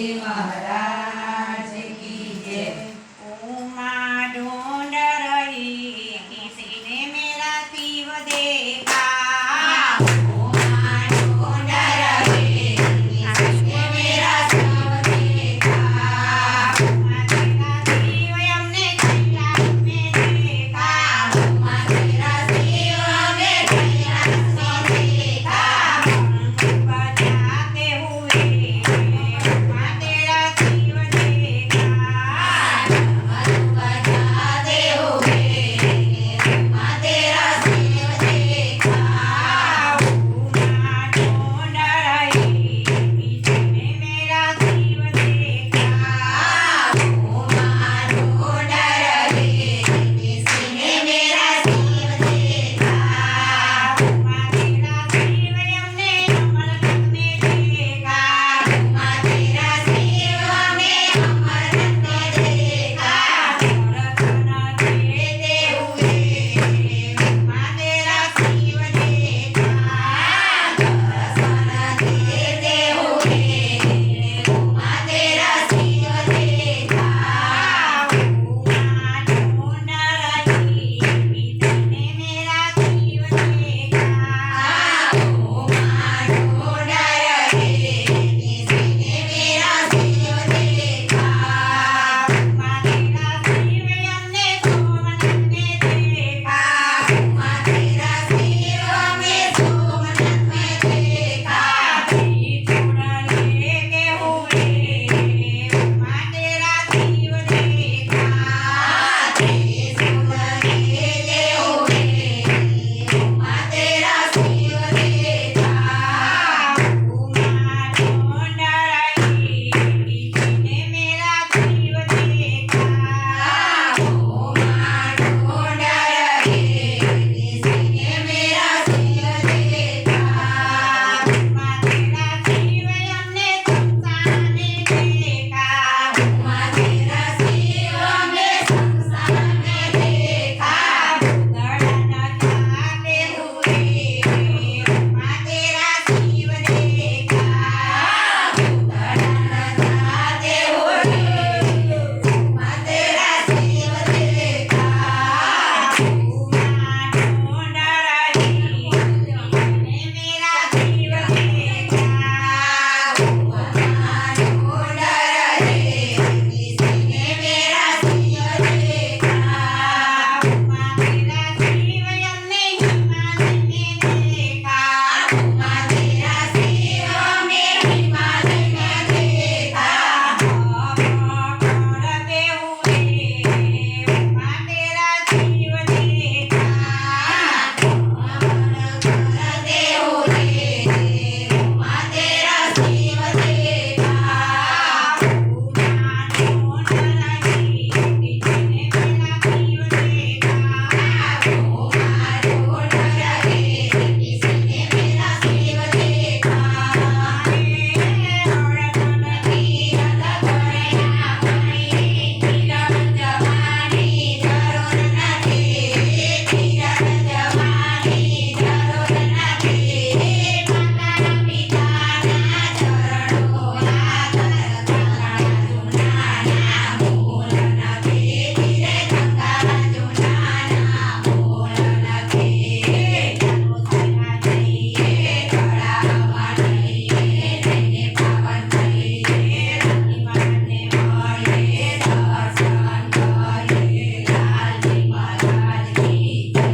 महाराज की जय। उमा ढूंढ रही किसी ने मेरा शिव देखा। उमा ढूंढ रही किसी ने मेरा शिव देखा। उमा तेरा शिव हमने कैलाश में देखा। उमा तेरा शिव हमने कैलाश में देखा। बजाते हुए उमा तेरा शिव देखा। बजाते हुए उमा तेरा शिव देखा। उमा ढूंढ रही किसी ने मेरा शिव देखा। उमा ढूंढ रही किसी ने मेरा शिव देखा। उमा तेरा शिव हमने अमरनाथ में देखा। उमा तेरा शिव हमने अमरनाथ में देखा। दर्शन देते हुए उमा तेरा शिव देखा। दर्शन देते हुए उमा तेरा शिव देखा। उमा ढूंढ रही किसी ने मेरा शिव देखा। उमा ढूंढ रही किसी ने मेरा शिव देखा। उमा तेरा शिव हमने सोमनाथ में देखा। उमा तेरा शिव हमने सोमनाथ में देखा। त्रिशूल लेके हुए उमा तेरा शिव देखा। त्रिशूल लेके हुए उमा तेरा शिव देखा। उमा ढूंढ रही किसी ने मेरा शिव देखा। उमा ढूंढ रही किसी ने मेरा शिव देखा। उमा तेरा शिव हमने शमशान में देखा। उमा तेरा शिव हमने शमशान में देखा। दर्शन चाहते हुए उमा तेरा शिव देखा। दर्शन चाहते हुए उमा तेरा शिव देखा। उमा ढूंढ रही किसी ने मेरा शिव देखा। उमा ढूंढ रही किसी ने मेरा शिव देखा। उमा तेरा शिव हमने हिमालय में देखा। उमा तेरा शिव हमने हिमालय में देखा। करते हुए उमा तेरा शिव देखा। करते हुए उमा तेरा शिव देखा। उमा ढूंढ रही किसी ने मेरा शिव देखा। उमा ढूंढ रही किसी ने मेरा शिव देखा। तीरथ करे आपणी तीरथ जवानी जरूर નથી। तीरथ जवानी जरूर નથી। માતાના પિતાના ચરણો આદર ગંગા જુનાના મૂળ નથી। ધીરે ગંગા જુનાના મૂળ નથી। તળાવમાં જઈએ તેને પાવન થઈએ રતિમાને મળીએ દર્શન કરીએ લાલજી મહારાજ કી જય।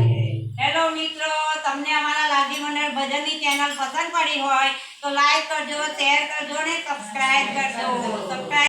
હેલો મિત્રો, તમને અમારા લાલજી મંડળ ભજનની ચેનલ પસંદ પડી હોય તો લાઈક કરજો, શેર કરજો અને સબસ્ક્રાઇબ કરજો.